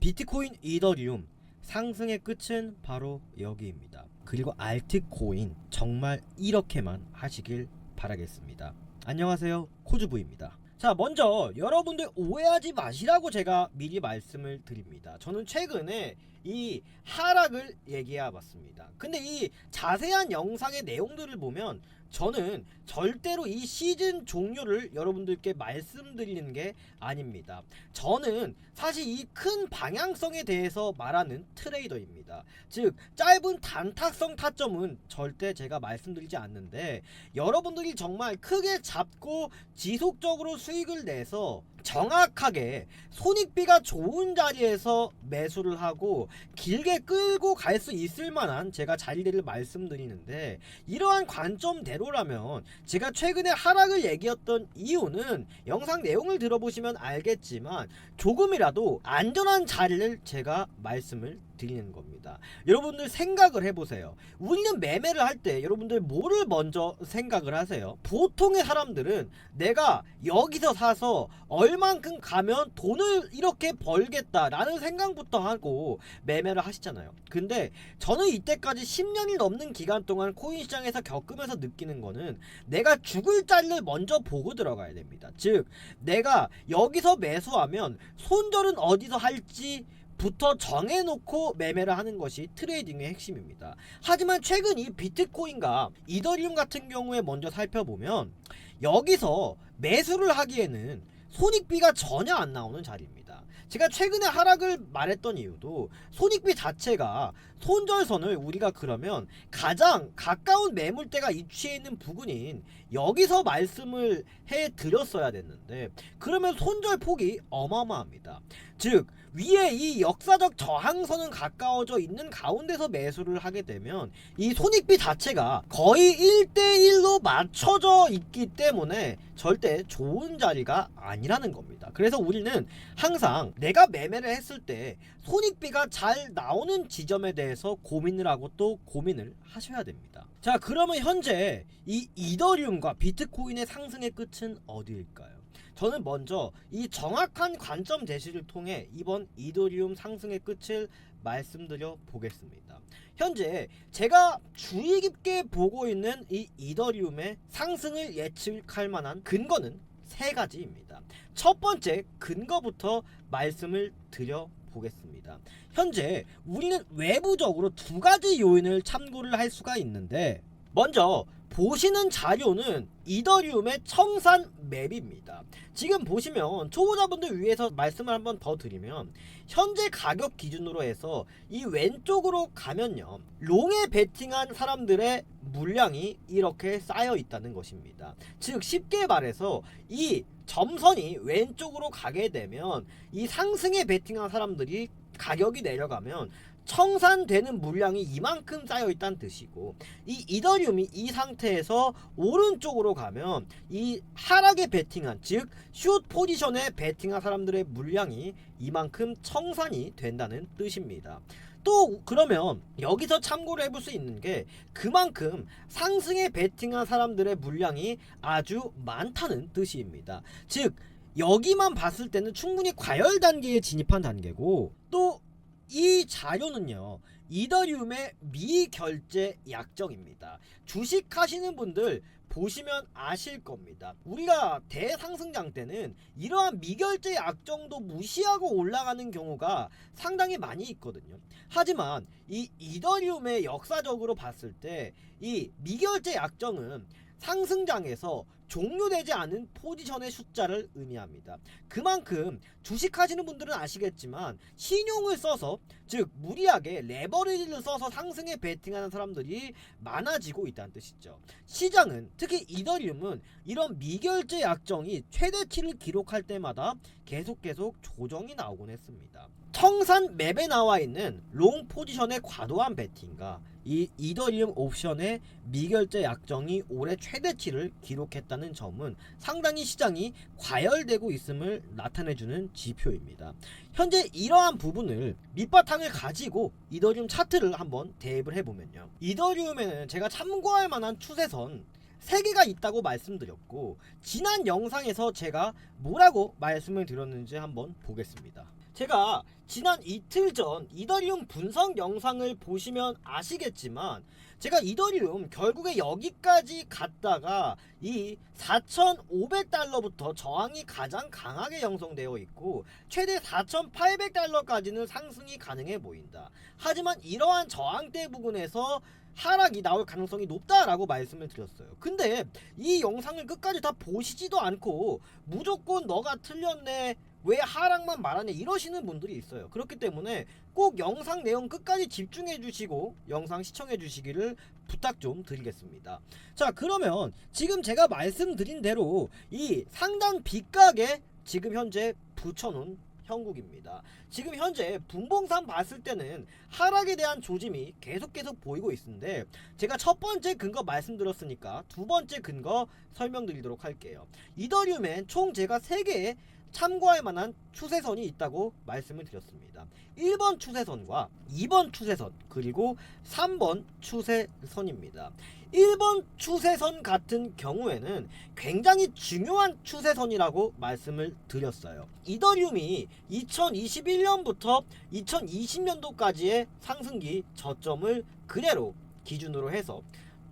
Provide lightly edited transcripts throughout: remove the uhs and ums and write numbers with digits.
비트코인, 이더리움 상승의 끝은 바로 여기입니다. 그리고 알트코인 정말 이렇게만 하시길 바라겠습니다. 안녕하세요, 코즈부입니다. 자, 먼저 여러분들 오해하지 마시라고 제가 미리 말씀을 드립니다. 저는 최근에 이 하락을 얘기해 봤습니다. 근데 이 자세한 영상의 내용들을 보면 저는 절대로 이 시즌 종료를 여러분들께 말씀드리는 게 아닙니다. 저는 사실 이 큰 방향성에 대해서 말하는 트레이더입니다. 즉 짧은 단타성 타점은 절대 제가 말씀드리지 않는데, 여러분들이 정말 크게 잡고 지속적으로 수익을 내서 정확하게 손익비가 좋은 자리에서 매수를 하고 길게 끌고 갈 수 있을 만한 제가 자리들을 말씀드리는데, 이러한 관점대로라면 제가 최근에 하락을 얘기했던 이유는 영상 내용을 들어보시면 알겠지만 조금이라도 안전한 자리를 제가 말씀을 드리는 겁니다. 여러분들 생각을 해보세요. 우리는 매매를 할 때 여러분들 뭐를 먼저 생각을 하세요? 보통의 사람들은 내가 여기서 사서 얼만큼 가면 돈을 이렇게 벌겠다라는 생각부터 하고 매매를 하시잖아요. 근데 저는 이때까지 10년이 넘는 기간 동안 코인 시장에서 겪으면서 느끼는 거는 내가 죽을 자리를 먼저 보고 들어가야 됩니다. 즉 내가 여기서 매수하면 손절은 어디서 할지 부터 정해놓고 매매를 하는 것이 트레이딩의 핵심입니다. 하지만 최근 이 비트코인과 이더리움 같은 경우에 먼저 살펴보면 여기서 매수를 하기에는 손익비가 전혀 안 나오는 자리입니다. 제가 최근에 하락을 말했던 이유도 손익비 자체가 손절선을 우리가 그러면 가장 가까운 매물대가 위치해 있는 부근인 여기서 말씀을 해 드렸어야 됐는데, 그러면 손절 폭이 어마어마합니다. 즉 위에 이 역사적 저항선은 가까워져 있는 가운데서 매수를 하게 되면 이 손익비 자체가 거의 1대1로 맞춰져 있기 때문에 절대 좋은 자리가 아니라는 겁니다. 그래서 우리는 항상 내가 매매를 했을 때 손익비가 잘 나오는 지점에 대해서 고민을 하고 또 고민을 하셔야 됩니다. 자, 그러면 현재 이 이더리움과 비트코인의 상승의 끝은 어디일까요? 저는 먼저 이 정확한 관점 제시를 통해 이번 이더리움 상승의 끝을 말씀드려 보겠습니다. 현재 제가 주의 깊게 보고 있는 이 이더리움의 상승을 예측할 만한 근거는 세 가지입니다. 첫 번째 근거부터 말씀을 드려 보겠습니다. 현재 우리는 외부적으로 두 가지 요인을 참고를 할 수가 있는데, 먼저 보시는 자료는 이더리움의 청산 맵입니다. 지금 보시면 초보자분들 위해서 말씀을 한번 더 드리면, 현재 가격 기준으로 해서 이 왼쪽으로 가면요, 롱에 베팅한 사람들의 물량이 이렇게 쌓여 있다는 것입니다. 즉 쉽게 말해서 이 점선이 왼쪽으로 가게 되면 이 상승에 베팅한 사람들이 가격이 내려가면 청산되는 물량이 이만큼 쌓여있다는 뜻이고, 이 이더리움이 이 상태에서 오른쪽으로 가면 이 하락에 베팅한, 즉 숏 포지션에 베팅한 사람들의 물량이 이만큼 청산이 된다는 뜻입니다. 또 그러면 여기서 참고를 해볼 수 있는 게, 그만큼 상승에 베팅한 사람들의 물량이 아주 많다는 뜻입니다. 즉 여기만 봤을 때는 충분히 과열 단계에 진입한 단계고, 또 이 자료는요, 이더리움의 미결제 약정입니다. 주식 하시는 분들 보시면 아실 겁니다. 우리가 대상승장 때는 이러한 미결제 약정도 무시하고 올라가는 경우가 상당히 많이 있거든요. 하지만 이 이더리움의 역사적으로 봤을 때 이 미결제 약정은 상승장에서 종료되지 않은 포지션의 숫자를 의미합니다. 그만큼 주식하시는 분들은 아시겠지만 신용을 써서, 즉 무리하게 레버리지를 써서 상승에 베팅하는 사람들이 많아지고 있다는 뜻이죠. 시장은, 특히 이더리움은 이런 미결제 약정이 최대치를 기록할 때마다 계속 조정이 나오곤 했습니다. 청산 맵에 나와 있는 롱 포지션의 과도한 베팅과 이 이더리움 옵션의 미결제 약정이 올해 최대치를 기록했다는 점은 상당히 시장이 과열되고 있음을 나타내주는 지표입니다. 현재 이러한 부분을 밑바탕을 가지고 이더리움 차트를 한번 대입을 해보면요, 이더리움에는 제가 참고할 만한 추세선 3개가 있다고 말씀드렸고, 지난 영상에서 제가 뭐라고 말씀을 드렸는지 한번 보겠습니다. 제가 지난 이틀 전 이더리움 분석 영상을 보시면 아시겠지만 제가 이더리움 결국에 여기까지 갔다가 이 4,500달러부터 저항이 가장 강하게 형성되어 있고 최대 4,800달러까지는 상승이 가능해 보인다. 하지만 이러한 저항대 부근에서 하락이 나올 가능성이 높다라고 말씀을 드렸어요. 근데 이 영상을 끝까지 다 보시지도 않고 무조건 너가 틀렸네, 왜 하락만 말하네, 이러시는 분들이 있어요. 그렇기 때문에 꼭 영상 내용 끝까지 집중해 주시고 영상 시청해 주시기를 부탁 좀 드리겠습니다. 자, 그러면 지금 제가 말씀드린 대로 이 상단 빗각에 지금 현재 붙여놓은 형국입니다. 지금 현재 분봉상 봤을 때는 하락에 대한 조짐이 계속 보이고 있는데 제가 첫 번째 근거 말씀드렸으니까 두 번째 근거 설명드리도록 할게요. 이더리움엔 총 제가 3개의 참고할 만한 추세선이 있다고 말씀을 드렸습니다. 1번 추세선과 2번 추세선 그리고 3번 추세선입니다. 1번 추세선 같은 경우에는 굉장히 중요한 추세선이라고 말씀을 드렸어요. 이더리움이 2021년부터 2020년도까지의 상승기 저점을 그대로 기준으로 해서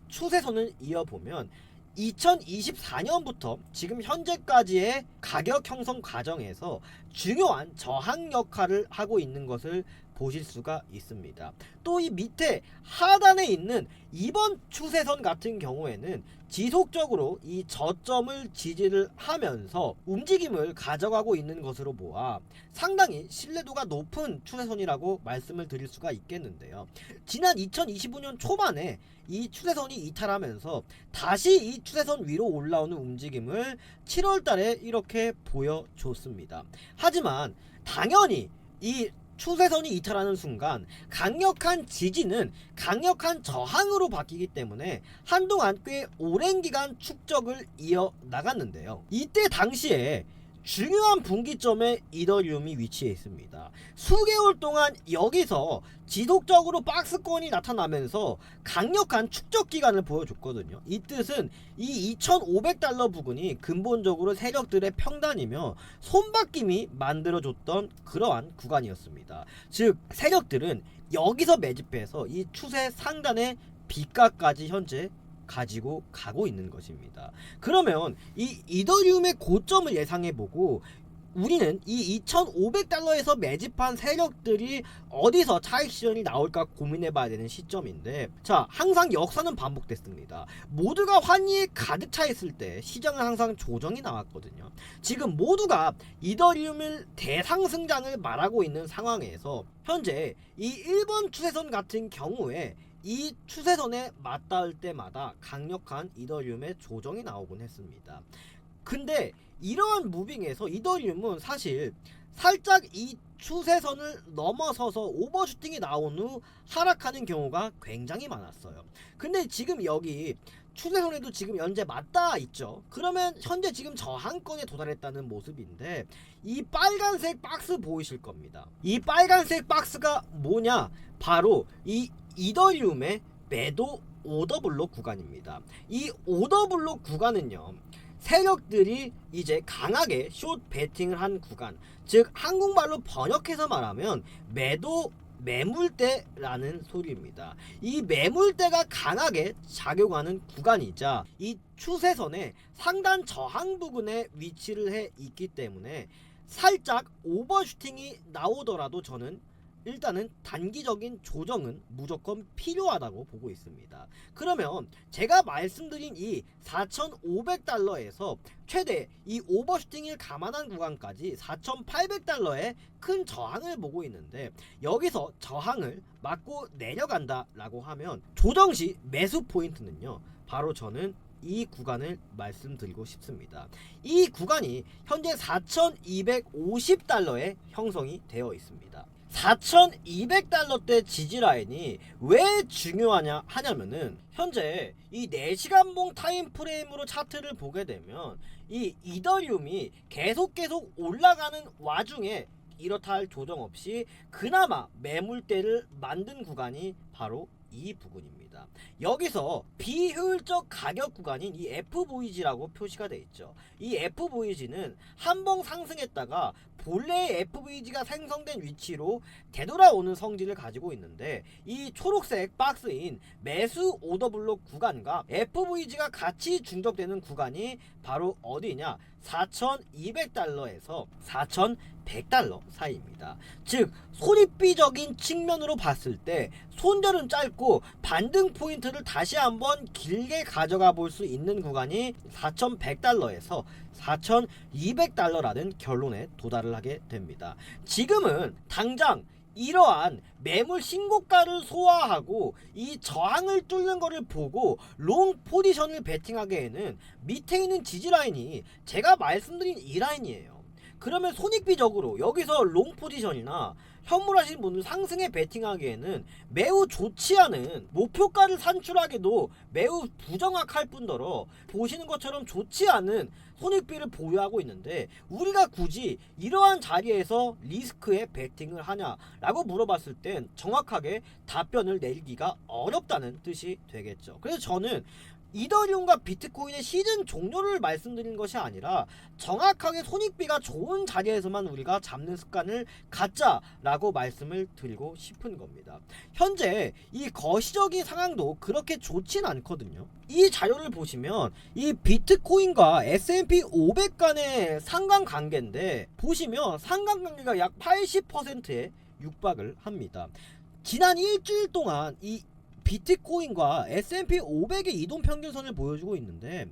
추세선을 이어보면 2024년부터 지금 현재까지의 가격 형성 과정에서 중요한 저항 역할을 하고 있는 것을 보실 수가 있습니다. 또 이 밑에 하단에 있는 2번 추세선 같은 경우에는 지속적으로 이 저점을 지지를 하면서 움직임을 가져가고 있는 것으로 보아 상당히 신뢰도가 높은 추세선이라고 말씀을 드릴 수가 있겠는데요. 지난 2025년 초반에 이 추세선이 이탈하면서 다시 이 추세선 위로 올라오는 움직임을 7월달에 이렇게 보여줬습니다. 하지만 당연히 이 추세선이 이탈하는 순간 강력한 지지는 강력한 저항으로 바뀌기 때문에 한동안 꽤 오랜 기간 축적을 이어나갔는데요. 이때 당시에 중요한 분기점에 이더리움이 위치해 있습니다. 수개월 동안 여기서 지속적으로 박스권이 나타나면서 강력한 축적 기간을 보여줬거든요. 이 뜻은 이 2,500달러 부근이 근본적으로 세력들의 평단이며 손바뀜이 만들어줬던 그러한 구간이었습니다. 즉 세력들은 여기서 매집해서 이 추세 상단의 빗각까지 현재 가지고 가고 있는 것입니다. 그러면 이 이더리움의 고점을 예상해보고 우리는 이 2,500달러에서 매집한 세력들이 어디서 차익 실현이 나올까 고민해봐야 되는 시점인데, 자, 항상 역사는 반복됐습니다. 모두가 환희에 가득 차 있을 때 시장은 항상 조정이 나왔거든요. 지금 모두가 이더리움을 대상승장을 말하고 있는 상황에서 현재 이 1번 추세선 같은 경우에 이 추세선에 맞닿을 때마다 강력한 이더리움의 조정이 나오곤 했습니다. 근데 이러한 무빙에서 이더리움은 사실 살짝 이 추세선을 넘어서서 오버슈팅이 나온 후 하락하는 경우가 굉장히 많았어요. 근데 지금 여기 추세선에도 지금 현재 맞닿아 있죠. 그러면 현재 지금 저항권에 도달했다는 모습인데 이 빨간색 박스 보이실 겁니다. 이 빨간색 박스가 뭐냐? 바로 이 이더리움의 매도 오더블록 구간입니다. 이 오더블록 구간은요, 세력들이 이제 강하게 숏 베팅을 한 구간, 즉 한국말로 번역해서 말하면 매도 매물대라는 소리입니다. 이 매물대가 강하게 작용하는 구간이자 이 추세선의 상단 저항 부근에 위치를 해 있기 때문에 살짝 오버슈팅이 나오더라도 저는 일단은 단기적인 조정은 무조건 필요하다고 보고 있습니다. 그러면 제가 말씀드린 이 4,500달러에서 최대 이 오버슈팅을 감안한 구간까지 4,800달러의 큰 저항을 보고 있는데, 여기서 저항을 맞고 내려간다 라고 하면 조정시 매수 포인트는요, 바로 저는 이 구간을 말씀드리고 싶습니다. 이 구간이 현재 4,250달러에 형성이 되어 있습니다. 4,200달러대 지지라인이 왜 중요하냐 하냐면은 현재 이 4시간봉 타임프레임으로 차트를 보게 되면 이 이더리움이 계속 올라가는 와중에 이렇다 할 조정 없이 그나마 매물대를 만든 구간이 바로 이 부분입니다. 있습니다. 여기서 비효율적 가격 구간인 이 FVG라고 표시가 되어 있죠. 이 FVG는 한번 상승했다가 본래의 FVG가 생성된 위치로 되돌아오는 성질을 가지고 있는데, 이 초록색 박스인 매수 오더블록 구간과 FVG가 같이 중첩되는 구간이 바로 어디냐, 4,200달러에서 4,100달러 사이입니다. 즉 손익비적인 측면으로 봤을 때 손절은 짧고 반등 포인트를 다시 한번 길게 가져가 볼 수 있는 구간이 4,100달러에서 4,200달러라는 결론에 도달을 하게 됩니다. 지금은 당장 이러한 매물 신고가를 소화하고 이 저항을 뚫는 것을 보고 롱 포지션을 베팅하기에는 밑에 있는 지지라인이 제가 말씀드린 이 라인이에요. 그러면 손익비적으로 여기서 롱 포지션이나 현물하시는 분들 상승에 베팅하기에는 매우 좋지 않은 목표가를 산출하기도 매우 부정확할 뿐더러 보시는 것처럼 좋지 않은 손익비를 보유하고 있는데, 우리가 굳이 이러한 자리에서 리스크에 베팅을 하냐라고 물어봤을 땐 정확하게 답변을 내기가 어렵다는 뜻이 되겠죠. 그래서 저는 이더리움과 비트코인의 시즌 종료를 말씀드리는 것이 아니라 정확하게 손익비가 좋은 자리에서만 우리가 잡는 습관을 갖자라고 말씀을 드리고 싶은 겁니다. 현재 이 거시적인 상황도 그렇게 좋진 않거든요. 이 자료를 보시면 이 비트코인과 S&P 500 간의 상관관계인데, 보시면 상관관계가 약 80%에 육박을 합니다. 지난 일주일 동안 이 비트코인과 S&P 500의 이동평균선을 보여주고 있는데,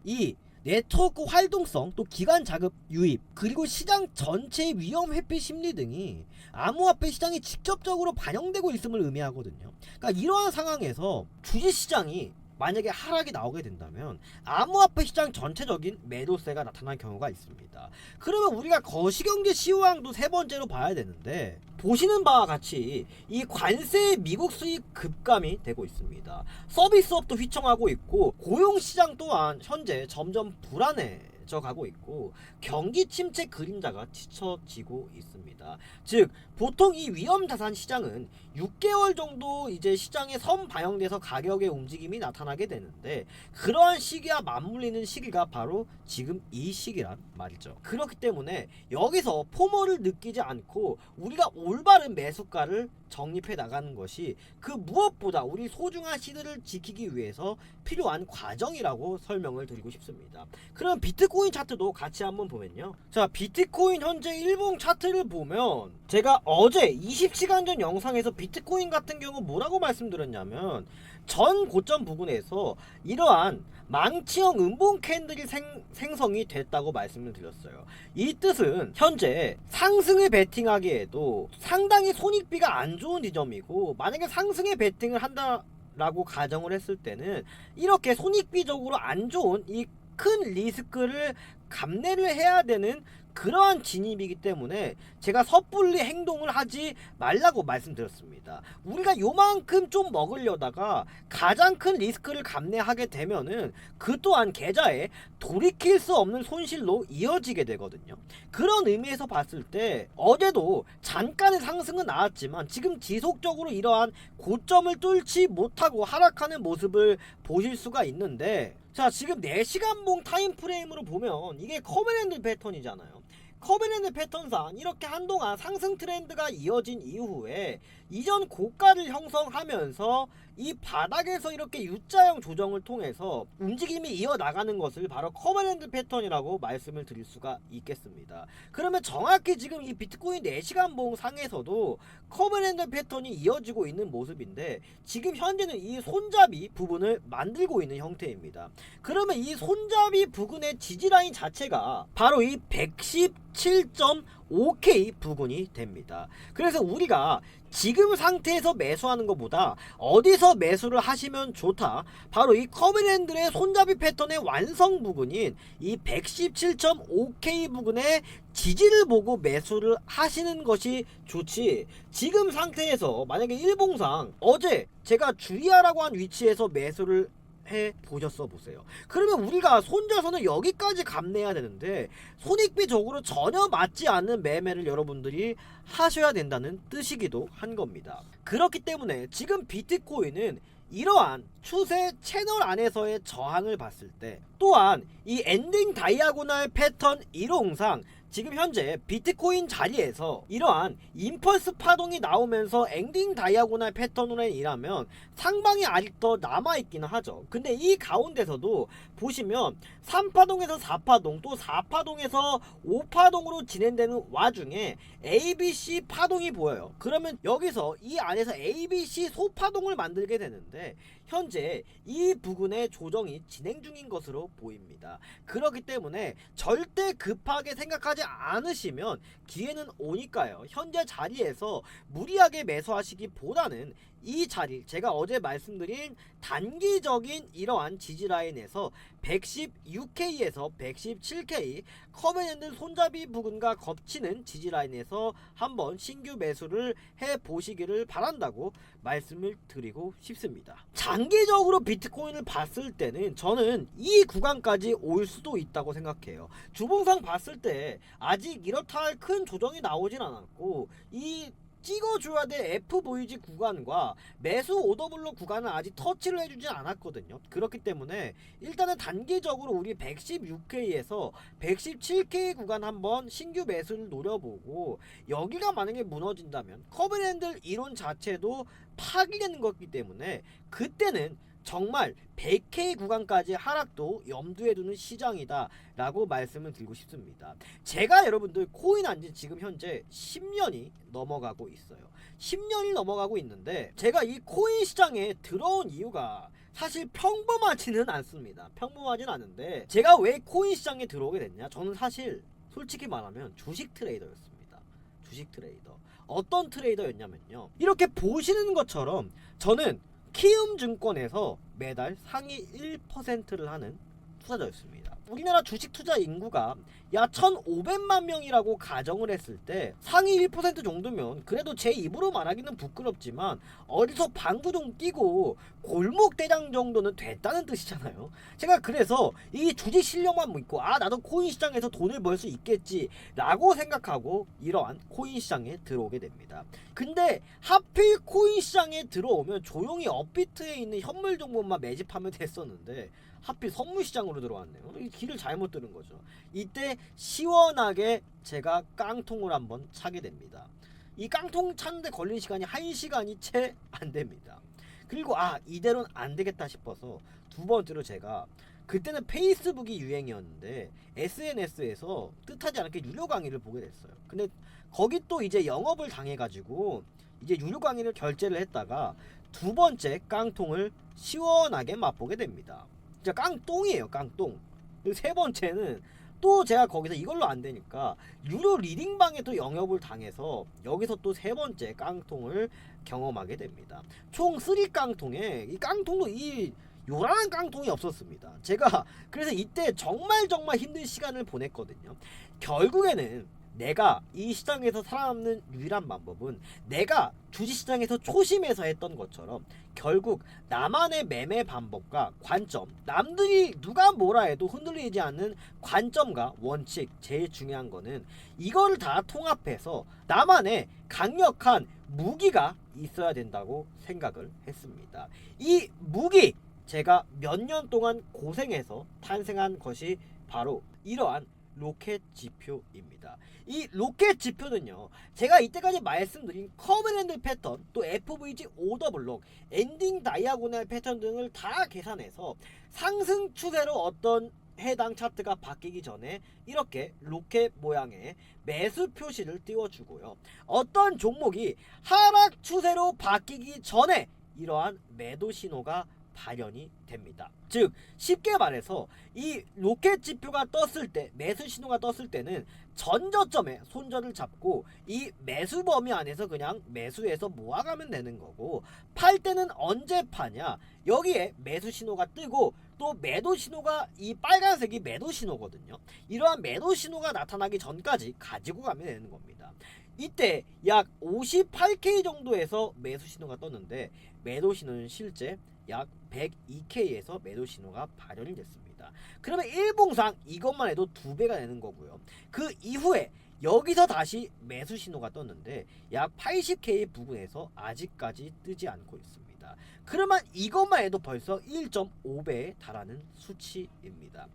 이 네트워크 활동성, 또 기관 자금 유입, 그리고 시장 전체의 위험 회피 심리 등이 암호화폐 시장에 직접적으로 반영되고 있음을 의미하거든요. 그러니까 이러한 상황에서 주식시장이 만약에 하락이 나오게 된다면 암호화폐 시장 전체적인 매도세가 나타날 경우가 있습니다. 그러면 우리가 거시경제 시황도 세 번째로 봐야 되는데, 보시는 바와 같이 이 관세의 미국 수익 급감이 되고 있습니다. 서비스업도 휘청하고 있고, 고용시장 또한 현재 점점 불안해져 가고 있고, 경기 침체 그림자가 지쳐지고 있습니다. 즉 보통 이 위험자산 시장은 6개월 정도 이제 시장에 선반영돼서 가격의 움직임이 나타나게 되는데, 그러한 시기와 맞물리는 시기가 바로 지금 이 시기란 말이죠. 그렇기 때문에 여기서 포모를 느끼지 않고 우리가 올바른 매수가를 정립해 나가는 것이 그 무엇보다 우리 소중한 시드를 지키기 위해서 필요한 과정이라고 설명을 드리고 싶습니다. 그럼 비트코인 차트도 같이 한번 보면요. 자, 비트코인 현재 일봉 차트를 보면, 제가 어제 20시간 전 영상에서 비트코인 같은 경우 뭐라고 말씀드렸냐면, 전 고점 부근에서 이러한 망치형 음봉 캔들이 생성이 됐다고 말씀을 드렸어요. 이 뜻은 현재 상승을 베팅하기에도 상당히 손익비가 안 좋은 지점이고, 만약에 상승에 베팅을 한다라고 가정을 했을 때는 이렇게 손익비적으로 안 좋은 이 큰 리스크를 감내를 해야 되는 그러한 진입이기 때문에 제가 섣불리 행동을 하지 말라고 말씀드렸습니다. 우리가 요만큼 좀 먹으려다가 가장 큰 리스크를 감내하게 되면은 그 또한 계좌에 돌이킬 수 없는 손실로 이어지게 되거든요. 그런 의미에서 봤을 때 어제도 잠깐의 상승은 나왔지만 지금 지속적으로 이러한 고점을 뚫지 못하고 하락하는 모습을 보실 수가 있는데, 자, 지금 4시간봉 타임프레임으로 보면 이게 커브랜드 패턴이잖아요. 커브랜드 패턴상 이렇게 한동안 상승 트렌드가 이어진 이후에 이전 고가를 형성하면서 이 바닥에서 이렇게 U자형 조정을 통해서 움직임이 이어나가는 것을 바로 커브랜드 패턴이라고 말씀을 드릴 수가 있겠습니다. 그러면 정확히 지금 이 비트코인 4시간봉 상에서도 커브랜드 패턴이 이어지고 있는 모습인데, 지금 현재는 이 손잡이 부분을 만들고 있는 형태입니다. 그러면 이 손잡이 부근의 지지라인 자체가 바로 이 117.5K 부근이 됩니다. 그래서 우리가 지금 상태에서 매수하는 것보다 어디서 매수를 하시면 좋다, 바로 이 커브랜드의 손잡이 패턴의 완성 부근인 이 117.5K 부근의 지지를 보고 매수를 하시는 것이 좋지, 지금 상태에서 만약에 일봉상 어제 제가 주의하라고 한 위치에서 매수를 해 보셨어 보세요. 그러면 우리가 손절선은 여기까지 감내해야 되는데 손익비적으로 전혀 맞지 않는 매매를 여러분들이 하셔야 된다는 뜻이기도 한 겁니다. 그렇기 때문에 지금 비트코인은 이러한 추세 채널 안에서의 저항을 봤을 때, 또한 이 엔딩 다이아고날 패턴 이론상 지금 현재 비트코인 자리에서 이러한 임펄스 파동이 나오면서 엔딩 다이아고날 패턴으로 일하면 상방이 아직도 남아있기는 하죠. 근데 이 가운데서도 보시면 3파동에서 4파동, 또 4파동에서 5파동으로 진행되는 와중에 ABC 파동이 보여요. 그러면 여기서 이 안에서 ABC 소파동을 만들게 되는데, 현재 이 부분의 조정이 진행 중인 것으로 보입니다. 그렇기 때문에 절대 급하게 생각하지 않으시면 기회는 오니까요. 현재 자리에서 무리하게 매수하시기보다는 이 자리, 제가 어제 말씀드린 단기적인 이러한 지지라인에서 116K에서 117K 커맨핸들 손잡이 부분과 겹치는 지지라인에서 한번 신규 매수를 해보시기를 바란다고 말씀을 드리고 싶습니다. 장기적으로 비트코인을 봤을 때는 저는 이 구간까지 올 수도 있다고 생각해요. 주봉상 봤을 때 아직 이렇다 할 큰 조정이 나오진 않았고, 이 찍어줘야 될 FVG 구간과 매수 오더블록 구간은 아직 터치를 해주진 않았거든요. 그렇기 때문에 일단은 단기적으로 우리 116K에서 117K 구간 한번 신규 매수를 노려보고, 여기가 만약에 무너진다면 커브핸들 이론 자체도 파기되는 것이기 때문에 그때는 정말 100K 구간까지 하락도 염두에 두는 시장이다 라고 말씀을 드리고 싶습니다. 제가 여러분들 코인 한지 지금 현재 10년이 넘어가고 있어요. 10년이 넘어가고 있는데, 제가 이 코인 시장에 들어온 이유가 사실 평범하지는 않습니다. 평범하진 않은데, 제가 왜 코인 시장에 들어오게 됐냐? 저는 사실 솔직히 말하면 주식 트레이더였습니다. 주식 트레이더. 어떤 트레이더였냐면요, 이렇게 보시는 것처럼 저는 키움증권에서 매달 상위 1%를 하는 투자자였습니다. 우리나라 주식 투자 인구가 약 1,500만 명이라고 가정을 했을 때 상위 1% 정도면 그래도 제 입으로 말하기는 부끄럽지만 어디서 방구동 뛰고 골목대장 정도는 됐다는 뜻이잖아요. 제가 그래서 이 주식 실력만 믿고 나도 코인 시장에서 돈을 벌 수 있겠지 라고 생각하고 이러한 코인 시장에 들어오게 됩니다. 근데 하필 코인 시장에 들어오면 조용히 업비트에 있는 현물 종목만 매집하면 됐었는데 하필 선물시장으로 들어왔네요. 길을 잘못 들은 거죠. 이때 시원하게 제가 깡통을 한번 차게 됩니다. 이 깡통 찾는데 걸린 시간이 1시간이 채 안 됩니다. 그리고 이대로는 안 되겠다 싶어서 두 번째로 제가, 그때는 페이스북이 유행이었는데 SNS에서 뜻하지 않게 유료 강의를 보게 됐어요. 근데 거기 또 이제 영업을 당해가지고 이제 유료 강의를 결제를 했다가 두 번째 깡통을 시원하게 맛보게 됩니다. 진짜 깡똥이에요, 깡똥. 그리고 세 번째는 또 제가 거기서 이걸로 안 되니까 유료 리딩방에 또 영업을 당해서 여기서 또 세 번째 깡통을 경험하게 됩니다. 총 3깡통에 이 깡통도 이 요란한 깡통이 없었습니다. 제가 그래서 이때 정말 힘든 시간을 보냈거든요. 결국에는 내가 이 시장에서 살아남는 유일한 방법은 내가 주식시장에서 초심에서 했던 것처럼 결국 나만의 매매 방법과 관점, 남들이 누가 뭐라 해도 흔들리지 않는 관점과 원칙, 제일 중요한 거는 이거를 다 통합해서 나만의 강력한 무기가 있어야 된다고 생각을 했습니다. 이 무기, 제가 몇 년 동안 고생해서 탄생한 것이 바로 이러한 로켓 지표입니다. 이 로켓 지표는요, 제가 이때까지 말씀드린 커브핸들 패턴, 또 FVG 오더블록, 엔딩 다이아고날 패턴 등을 다 계산해서 상승 추세로 어떤 해당 차트가 바뀌기 전에 이렇게 로켓 모양의 매수 표시를 띄워주고요, 어떤 종목이 하락 추세로 바뀌기 전에 이러한 매도 신호가 발현이 됩니다. 즉 쉽게 말해서 이 로켓 지표가 떴을 때, 매수 신호가 떴을 때는 전저점에 손절을 잡고 이 매수 범위 안에서 그냥 매수해서 모아가면 되는 거고, 팔 때는 언제 파냐, 여기에 매수 신호가 뜨고 또 매도 신호가, 이 빨간색이 매도 신호거든요. 이러한 매도 신호가 나타나기 전까지 가지고 가면 되는 겁니다. 이때 약 58K 정도에서 매수 신호가 떴는데 매도 신호는 실제 약 102K에서 매도 신호가 발현이 됐습니다. 그러면 일봉상 이것만 해도 2배가 되는 거고요. 그 이후에 여기서 다시 매수 신호가 떴는데 약 80K 부근에서 아직까지 뜨지 않고 있습니다. 있습니다. 그러면 이것만 해도 벌써 1.5배에 달하는 수치입니다.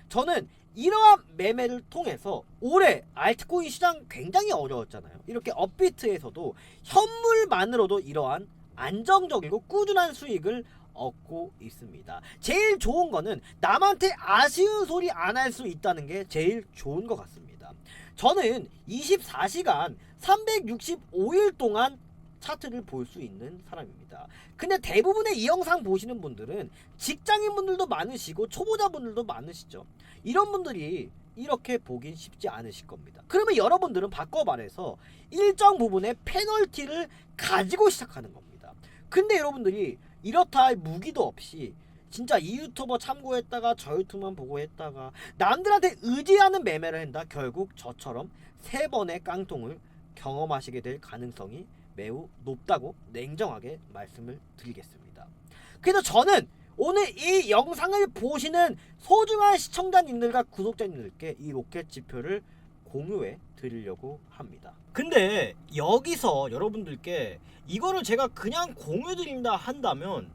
저는 이러한 매매를 통해서 올해 알트코인 시장 굉장히 어려웠잖아요. 이렇게 업비트에서도 현물만으로도 이러한 안정적이고 꾸준한 수익을 얻고 있습니다. 제일 좋은 거는 남한테 아쉬운 소리 안 할 수 있다는 게 제일 좋은 것 같습니다. 저는 24시간 365일 동안 차트를 볼 수 있는 사람입니다. 근데 대부분의 이 영상 보시는 분들은 직장인분들도 많으시고 초보자분들도 많으시죠. 이런 분들이 이렇게 보긴 쉽지 않으실 겁니다. 그러면 여러분들은 바꿔 말해서 일정 부분의 페널티를 가지고 시작하는 겁니다. 근데 여러분들이 이렇다 할 무기도 없이 진짜 이 유튜버 참고했다가 저 유튜브만 보고 했다가 남들한테 의지하는 매매를 한다, 결국 저처럼 3번의 깡통을 경험하시게 될 가능성이 매우 높다고 냉정하게 말씀을 드리겠습니다. 그래서 저는 오늘 이 영상을 보시는 소중한 시청자님들과 구독자님들께 이 로켓 지표를 공유해 드리려고 합니다. 근데 여기서 여러분들께 이거를 제가 그냥 공유 드린다 한다면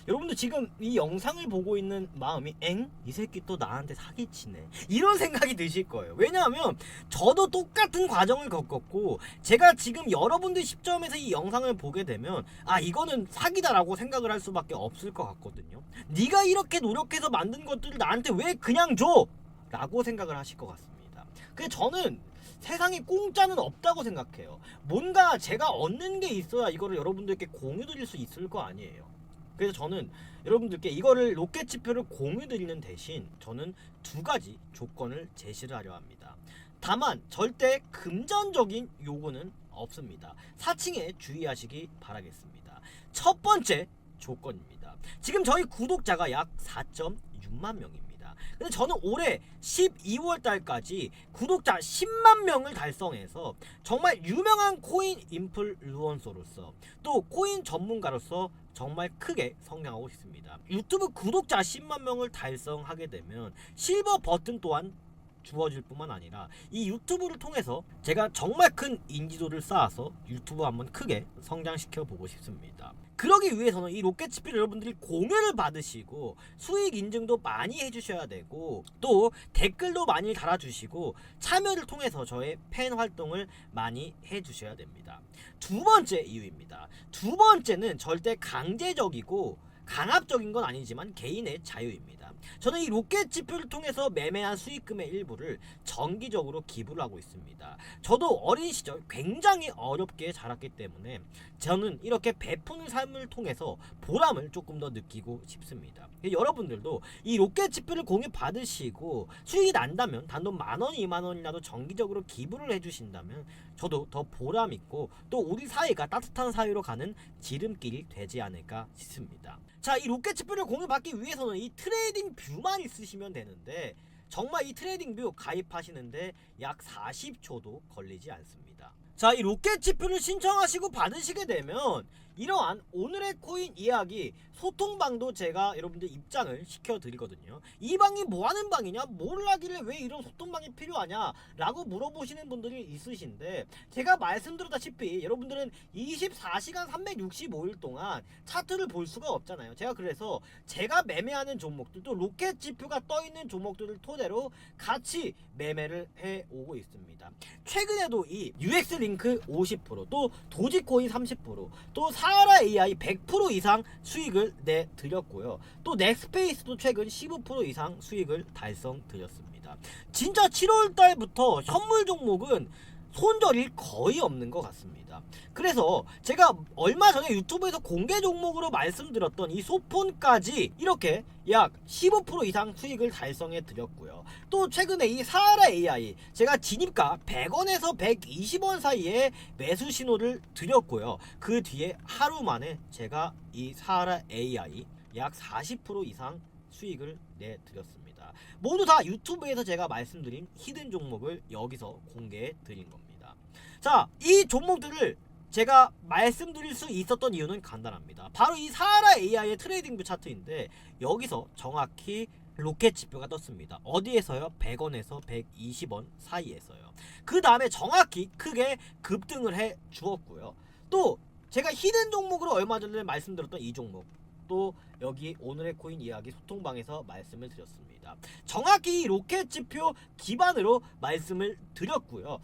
여러분들 지금 이 영상을 보고 있는 마음이 엥? 이 새끼 또 나한테 사기치네, 이런 생각이 드실 거예요. 왜냐하면 저도 똑같은 과정을 겪었고 제가 지금 여러분들 시점에서 이 영상을 보게 되면 아, 이거는 사기다라고 생각을 할 수밖에 없을 것 같거든요. 네가 이렇게 노력해서 만든 것들을 나한테 왜 그냥 줘? 라고 생각을 하실 것 같습니다. 근데 저는 세상에 공짜는 없다고 생각해요. 뭔가 제가 얻는 게 있어야 이거를 여러분들께 공유 드릴 수 있을 거 아니에요. 그래서 저는 여러분들께 이거를 로켓 지표를 공유 드리는 대신 저는 2가지 조건을 제시를 하려 합니다. 다만 절대 금전적인 요구는 없습니다. 사칭에 주의하시기 바라겠습니다. 첫 번째 조건입니다. 지금 저희 구독자가 약 4.6만 명입니다. 근데 저는 올해 12월 달까지 구독자 10만 명을 달성해서 정말 유명한 코인 인플루언서로서 또 코인 전문가로서 정말 크게 성장하고 있습니다. 유튜브 구독자 10만 명을 달성하게 되면 실버 버튼 또한 주어질 뿐만 아니라 이 유튜브를 통해서 제가 정말 큰 인지도를 쌓아서 유튜브 한번 크게 성장시켜 보고 싶습니다. 그러기 위해서는 이 로켓 지표를 여러분들이 공유를 받으시고 수익 인증도 많이 해주셔야 되고 또 댓글도 많이 달아주시고 참여를 통해서 저의 팬 활동을 많이 해주셔야 됩니다. 2번째 이유입니다. 2번째는 절대 강제적이고 강압적인 건 아니지만 개인의 자유입니다. 저는 이 로켓 지표를 통해서 매매한 수익금의 일부를 정기적으로 기부를 하고 있습니다. 저도 어린 시절 굉장히 어렵게 자랐기 때문에 저는 이렇게 베푸는 삶을 통해서 보람을 조금 더 느끼고 싶습니다. 여러분들도 이 로켓 지표를 공유 받으시고 수익이 난다면 단돈 10,000원, 20,000원이라도 정기적으로 기부를 해주신다면 저도 더 보람 있고 또 우리 사회가 따뜻한 사회로 가는 지름길이 되지 않을까 싶습니다. 자, 이 로켓 지표를 공유받기 위해서는 이 트레이딩 뷰만 있으시면 되는데 정말 이 트레이딩 뷰 가입하시는데 약 40초도 걸리지 않습니다. 자, 이 로켓 지표를 신청하시고 받으시게 되면 이러한 오늘의 코인 이야기 소통방도 제가 여러분들 입장을 시켜드리거든요. 이 방이 뭐하는 방이냐, 뭘 하길래 왜 이런 소통방이 필요하냐 라고 물어보시는 분들이 있으신데 제가 말씀드렸다시피 여러분들은 24시간 365일 동안 차트를 볼 수가 없잖아요. 제가 그래서 제가 매매하는 종목들 또 로켓 지표가 떠있는 종목들을 토대로 같이 매매를 해오고 있습니다. 최근에도 이 UX링크 50%또 도지코인 30%또 사하라 AI 100% 이상 수익을 내드렸고요. 또 넥스페이스도 최근 15% 이상 수익을 달성드렸습니다. 진짜 7월달부터 현물 종목은 손절이 거의 없는 것 같습니다. 그래서 제가 얼마 전에 유튜브에서 공개 종목으로 말씀드렸던 이 소폰까지 이렇게 약 15% 이상 수익을 달성해 드렸고요. 또 최근에 이 사하라 AI 제가 진입가 100원에서 120원 사이에 매수 신호를 드렸고요. 그 뒤에 하루 만에 제가 이 사하라 AI 약 40% 이상 수익을 내드렸습니다. 모두 다 유튜브에서 제가 말씀드린 히든 종목을 여기서 공개해 드린 겁니다. 자, 이 종목들을 제가 말씀드릴 수 있었던 이유는 간단합니다. 바로 이 사하라 AI의 트레이딩 뷰 차트인데 여기서 정확히 로켓 지표가 떴습니다. 어디에서요? 100원에서 120원 사이에서요. 그 다음에 정확히 크게 급등을 해 주었고요. 또 제가 히든 종목으로 얼마 전에 말씀드렸던 이 종목, 또 여기 오늘의 코인 이야기 소통방에서 말씀을 드렸습니다. 정확히 이 로켓 지표 기반으로 말씀을 드렸고요.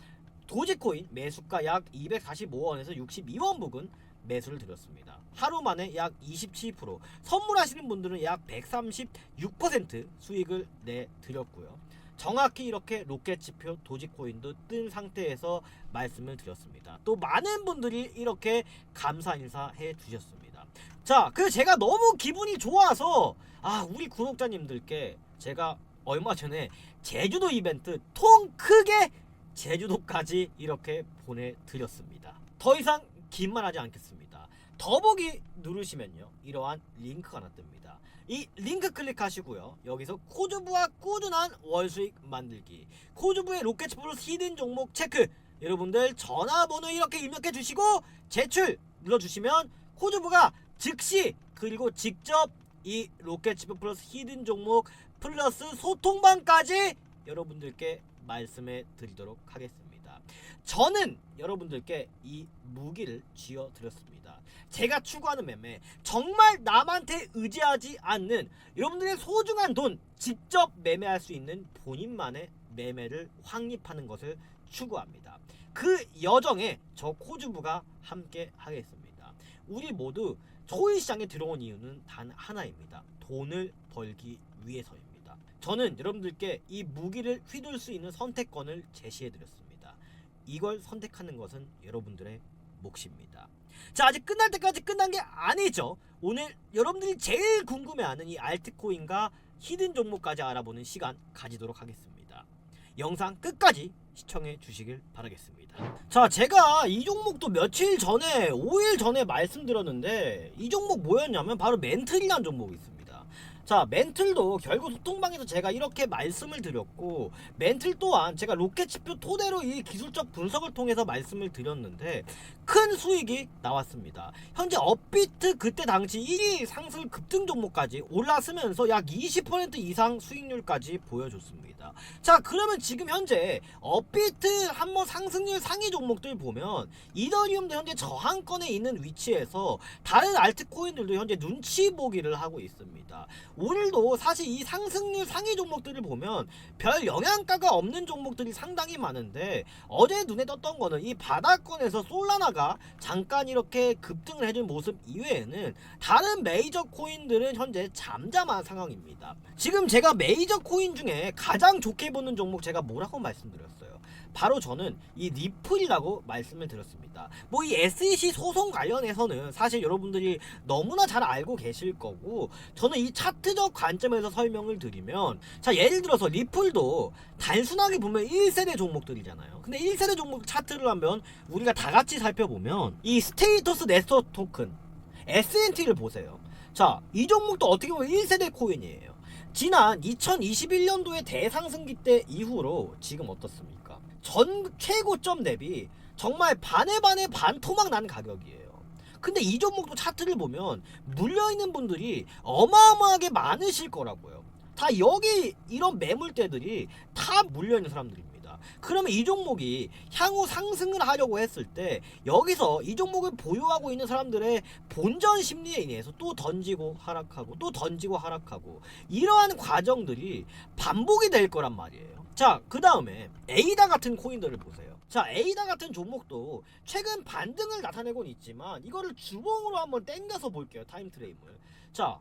도지코인 매수가 약 245원에서 62원 부근 매수를 드렸습니다. 하루 만에 약 27%, 선물하시는 분들은 약 136% 수익을 내드렸고요. 정확히 이렇게 로켓 지표 도지코인도 뜬 상태에서 말씀을 드렸습니다. 또 많은 분들이 이렇게 감사 인사해 주셨습니다. 자, 그 제가 너무 기분이 좋아서 우리 구독자님들께 제가 얼마 전에 제주도 이벤트 통 크게 제주도까지 이렇게 보내드렸습니다. 더 이상 긴말하지 않겠습니다. 더보기 누르시면요, 이러한 링크가 하나 뜹니다. 이 링크 클릭하시고요, 여기서 코주부와 꾸준한 월수익 만들기, 코주부의 로켓 플러스 히든 종목 체크, 여러분들 전화번호 이렇게 입력해 주시고 제출 눌러주시면 코주부가 즉시 그리고 직접 이 로켓 플러스 히든 종목 플러스 소통방까지 여러분들께 말씀해 드리도록 하겠습니다. 저는 여러분들께 이 무기를 쥐어 드렸습니다. 제가 추구하는 매매, 정말 남한테 의지하지 않는 여러분들의 소중한 돈 직접 매매할 수 있는 본인만의 매매를 확립하는 것을 추구합니다. 그 여정에 저 코주부가 함께 하겠습니다. 우리 모두 코인 시장에 들어온 이유는 단 하나입니다. 돈을 벌기 위해서입니다. 저는 여러분들께 이 무기를 휘둘 수 있는 선택권을 제시해 드렸습니다. 이걸 선택하는 것은 여러분들의 몫입니다. 자, 아직 끝날 때까지 끝난 게 아니죠. 오늘 여러분들이 제일 궁금해하는 이 알트코인과 히든 종목까지 알아보는 시간 가지도록 하겠습니다. 영상 끝까지 시청해 주시길 바라겠습니다. 자, 제가 이 종목도 며칠 전에 5일 전에 말씀드렸는데 이 종목 뭐였냐면 바로 멘틀이라는 종목이 있습니다. 자, 멘틀도 결국 소통방에서 제가 이렇게 말씀을 드렸고, 멘틀 또한 제가 로켓 지표 토대로 이 기술적 분석을 통해서 말씀을 드렸는데 큰 수익이 나왔습니다. 현재 업비트 그때 당시 1위 상승 급등 종목까지 올라서면서 약 20% 이상 수익률까지 보여줬습니다. 자, 그러면 지금 현재 업비트 한번 상승률 상위 종목들 보면 이더리움도 현재 저항권에 있는 위치에서 다른 알트코인들도 현재 눈치 보기를 하고 있습니다. 오늘도 사실 이 상승률 상위 종목들을 보면 별 영향가가 없는 종목들이 상당히 많은데, 어제 눈에 떴던 거는 이 바닥권에서 솔라나가 잠깐 이렇게 급등을 해준 모습 이외에는 다른 메이저 코인들은 현재 잠잠한 상황입니다. 지금 제가 메이저 코인 중에 가장 좋게 보는 종목 제가 뭐라고 말씀드렸어요? 바로 저는 이 리플이라고 말씀을 드렸습니다. 뭐 이 SEC 소송 관련해서는 사실 여러분들이 너무나 잘 알고 계실 거고, 저는 이 차트적 관점에서 설명을 드리면, 자, 예를 들어서 리플도 단순하게 보면 1세대 종목들이잖아요. 근데 1세대 종목 차트를 하면 우리가 다 같이 살펴보면 이 스테이터스 네스터 토큰 SNT를 보세요. 자, 이 종목도 어떻게 보면 1세대 코인이에요. 지난 2021년도의 대상승기 때 이후로 지금 어떻습니까? 전 최고점 대비 정말 반의 반토막 난 가격이에요. 근데 이 종목도 차트를 보면 물려있는 분들이 어마어마하게 많으실 거라고요. 다 여기 이런 매물대들이 다 물려있는 사람들입니다. 그러면 이 종목이 향후 상승을 하려고 했을 때 여기서 이 종목을 보유하고 있는 사람들의 본전 심리에 인해서 또 던지고 하락하고 또 던지고 하락하고, 이러한 과정들이 반복이 될 거란 말이에요. 자, 그 다음에 에이다 같은 코인들을 보세요. 자, 에이다 같은 종목도 최근 반등을 나타내곤 있지만 이거를 주봉으로 한번 땡겨서 볼게요. 타임트레임을. 자,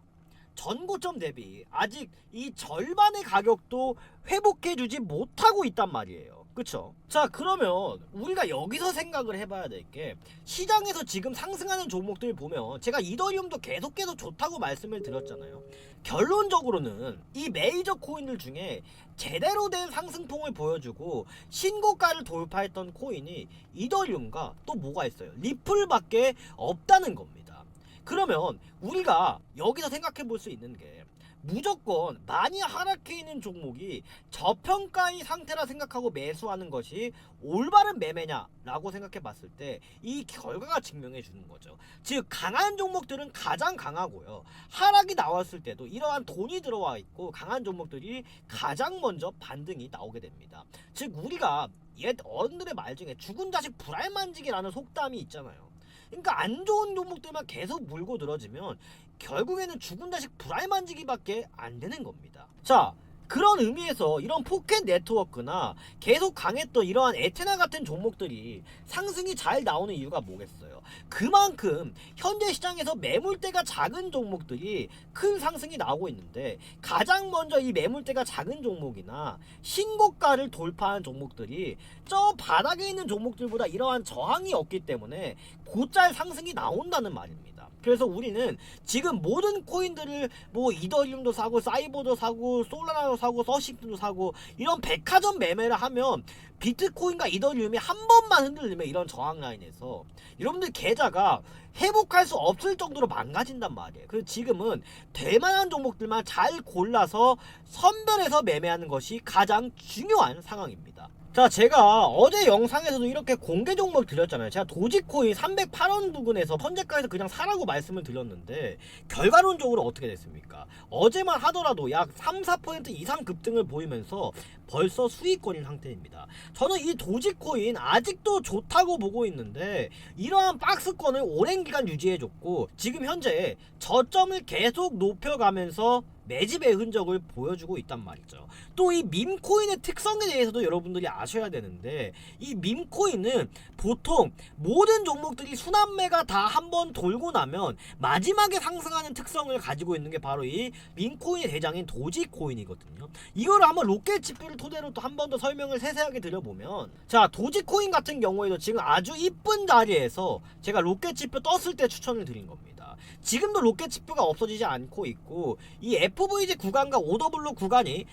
전고점 대비 아직 이 절반의 가격도 회복해주지 못하고 있단 말이에요. 그쵸? 자, 그러면 우리가 여기서 생각을 해봐야 될 게, 시장에서 지금 상승하는 종목들 보면 제가 이더리움도 계속해서 좋다고 말씀을 드렸잖아요. 결론적으로는 이 메이저 코인들 중에 제대로 된 상승폭을 보여주고 신고가를 돌파했던 코인이 이더리움과 또 뭐가 있어요? 리플밖에 없다는 겁니다. 그러면 우리가 여기서 생각해 볼 수 있는 게, 무조건 많이 하락해 있는 종목이 저평가의 상태라 생각하고 매수하는 것이 올바른 매매냐 라고 생각해 봤을 때 이 결과가 증명해 주는 거죠. 즉, 강한 종목들은 가장 강하고요, 하락이 나왔을 때도 이러한 돈이 들어와 있고 강한 종목들이 가장 먼저 반등이 나오게 됩니다. 즉, 우리가 옛 어른들의 말 중에 죽은 자식 불알만지기라는 속담이 있잖아요. 그러니까 안 좋은 종목들만 계속 물고 늘어지면 결국에는 죽은 자식 불알 만지기밖에 안 되는 겁니다. 자, 그런 의미에서 이런 포켓 네트워크나 계속 강했던 이러한 에테나 같은 종목들이 상승이 잘 나오는 이유가 뭐겠어요? 그만큼 현재 시장에서 매물대가 작은 종목들이 큰 상승이 나오고 있는데, 가장 먼저 이 매물대가 작은 종목이나 신고가를 돌파한 종목들이 저 바닥에 있는 종목들보다 이러한 저항이 없기 때문에 곧잘 상승이 나온다는 말입니다. 그래서 우리는 지금 모든 코인들을 뭐 이더리움도 사고 사이버도 사고 솔라나도 사고 서식도 사고 이런 백화점 매매를 하면 비트코인과 이더리움이 한 번만 흔들리면 이런 저항 라인에서 여러분들 계좌가 회복할 수 없을 정도로 망가진단 말이에요. 그래서 지금은 될만한 종목들만 잘 골라서 선별해서 매매하는 것이 가장 중요한 상황입니다. 자, 제가 어제 영상에서도 이렇게 공개 종목 드렸잖아요. 제가 도지코인 308원 부근에서 현재가에서 그냥 사라고 말씀을 드렸는데 결과론적으로 어떻게 됐습니까? 어제만 하더라도 약 3-4% 이상 급등을 보이면서 벌써 수익권인 상태입니다. 저는 이 도지코인 아직도 좋다고 보고 있는데 이러한 박스권을 오랜 기간 유지해줬고 지금 현재 저점을 계속 높여가면서 매집의 흔적을 보여주고 있단 말이죠. 또 이 밈코인의 특성에 대해서도 여러분들이 아셔야 되는데, 이 밈코인은 보통 모든 종목들이 순환매가 다 한번 돌고 나면 마지막에 상승하는 특성을 가지고 있는 게 바로 이 밈코인의 대장인 도지코인이거든요. 이거를 한번 로켓 지표를 토대로 또 한 번 더 설명을 세세하게 드려보면, 자, 도지코인 같은 경우에도 지금 아주 이쁜 자리에서 제가 로켓 지표 떴을 때 추천을 드린 겁니다. 지금도 로켓 지표가 없어지지 않고 있고 이 FVG 구간과 오더블록 구간이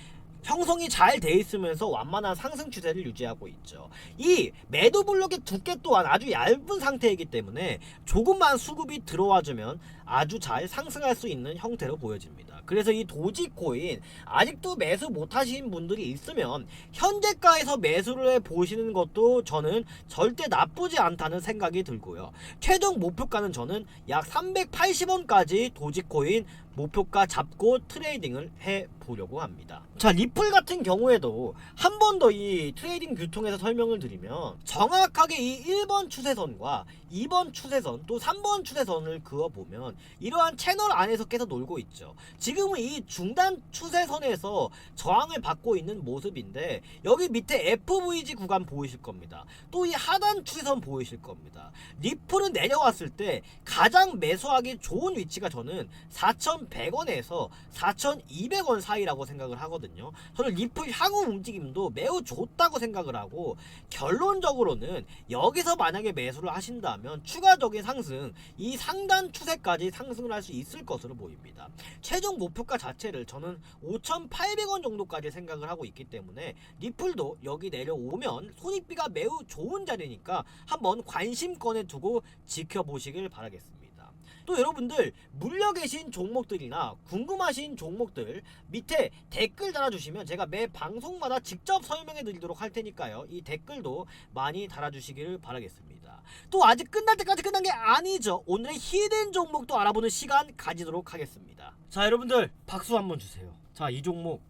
형성이 잘 돼 있으면서 완만한 상승 추세를 유지하고 있죠. 이 매도 블록의 두께 또한 아주 얇은 상태이기 때문에 조금만 수급이 들어와주면 아주 잘 상승할 수 있는 형태로 보여집니다. 그래서 이 도지코인 아직도 매수 못하신 분들이 있으면 현재가에서 매수를 해보시는 것도 저는 절대 나쁘지 않다는 생각이 들고요. 최종 목표가는 저는 약 380원까지 도지코인 목표가 잡고 트레이딩을 해보려고 합니다. 자, 리플 같은 경우에도 한 번 더 이 트레이딩 규통에서 설명을 드리면, 정확하게 이 1번 추세선과 2번 추세선 또 3번 추세선을 그어보면 이러한 채널 안에서 계속 놀고 있죠. 지금은 이 중단 추세선에서 저항을 받고 있는 모습인데 여기 밑에 FVG 구간 보이실 겁니다. 또 이 하단 추세선 보이실 겁니다. 리플은 내려왔을 때 가장 매수하기 좋은 위치가 저는 4,100원에서 4,200원 사이라고 생각을 하거든요. 저는 리플 향후 움직임도 매우 좋다고 생각을 하고, 결론적으로는 여기서 만약에 매수를 하신다면 추가적인 상승, 이 상단 추세까지 상승을 할 수 있을 것으로 보입니다. 최종 목표가 자체를 저는 5,800원 정도까지 생각을 하고 있기 때문에 리플도 여기 내려오면 손익비가 매우 좋은 자리니까 한번 관심권에 두고 지켜보시길 바라겠습니다. 또 여러분들 물려 계신 종목들이나 궁금하신 종목들 밑에 댓글 달아주시면 제가 매 방송마다 직접 설명해 드리도록 할 테니까요. 이 댓글도 많이 달아주시기를 바라겠습니다. 또 아직 끝날 때까지 끝난 게 아니죠. 오늘의 히든 종목도 알아보는 시간 가지도록 하겠습니다. 자, 여러분들 박수 한번 주세요. 자, 이 종목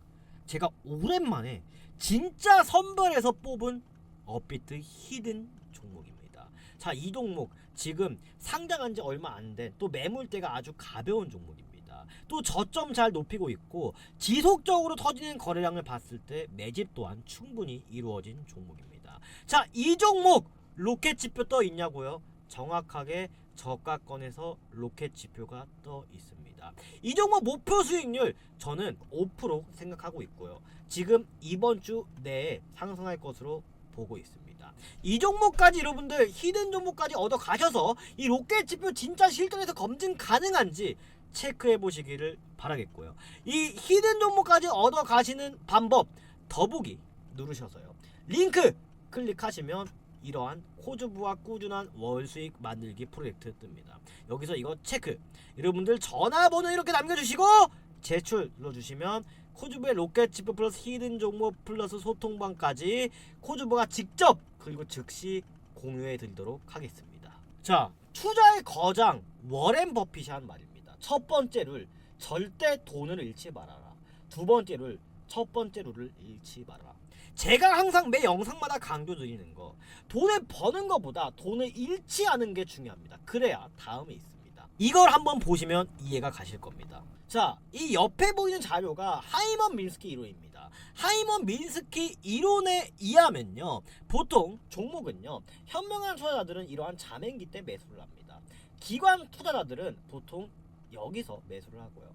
제가 오랜만에 진짜 선별해서 뽑은 업비트 히든 종목입니다. 자, 이 종목 지금 상장한 지 얼마 안 된, 또 매물대가 아주 가벼운 종목입니다. 또 저점 잘 높이고 있고 지속적으로 터지는 거래량을 봤을 때 매집 또한 충분히 이루어진 종목입니다. 자, 이 종목 로켓 지표 떠 있냐고요? 정확하게 저가권에서 로켓 지표가 떠 있습니다. 이 종목 목표 수익률 저는 5% 생각하고 있고요. 지금 이번 주 내에 상승할 것으로 보고 있습니다. 이 종목까지 여러분들 히든 종목까지 얻어 가셔서 이 로켓 지표 진짜 실전에서 검증 가능한지 체크해 보시기를 바라겠고요. 이 히든 종목까지 얻어 가시는 방법 더보기 누르셔서요. 링크 클릭하시면 이러한 코주부와 꾸준한 월수익 만들기 프로젝트 뜹니다. 여기서 이거 체크, 여러분들 전화번호 이렇게 남겨주시고 제출 눌러주시면 코주부의 로켓 지표 플러스 히든 종목 플러스 소통방까지 코주부가 직접 그리고 즉시 공유해 드리도록 하겠습니다. 자, 투자의 거장 워렌 버핏이 한 말입니다. 첫 번째 룰, 절대 돈을 잃지 말아라. 두 번째 룰, 첫 번째 룰을 잃지 말아라. 제가 항상 매 영상마다 강조드리는 거, 돈을 버는 것보다 돈을 잃지 않은 게 중요합니다. 그래야 다음에 있습니다. 이걸 한번 보시면 이해가 가실 겁니다. 자, 이 옆에 보이는 자료가 하이먼 민스키 이론입니다. 하이먼 민스키 이론에 의하면요, 보통 종목은요, 현명한 투자자들은 이러한 자매기 때 매수를 합니다. 기관 투자자들은 보통 여기서 매수를 하고요.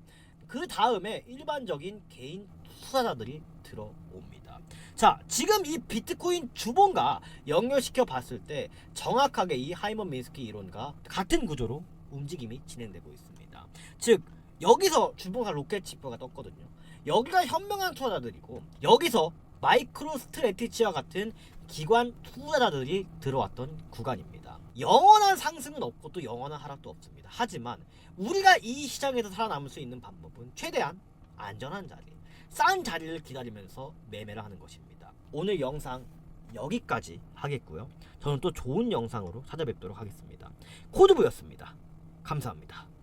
그 다음에 일반적인 개인 투자자들이 들어옵니다. 자, 지금 이 비트코인 주봉과 연결시켜 봤을 때 정확하게 이 하이먼 민스키 이론과 같은 구조로 움직임이 진행되고 있습니다. 즉, 여기서 주봉사 로켓 지표가 떴거든요. 여기가 현명한 투자자들이고, 여기서 마이크로 스트레티지와 같은 기관 투자자들이 들어왔던 구간입니다. 영원한 상승은 없고 또 영원한 하락도 없습니다. 하지만 우리가 이 시장에서 살아남을 수 있는 방법은 최대한 안전한 자리, 싼 자리를 기다리면서 매매를 하는 것입니다. 오늘 영상 여기까지 하겠고요. 저는 또 좋은 영상으로 찾아뵙도록 하겠습니다. 코드부였습니다. 감사합니다.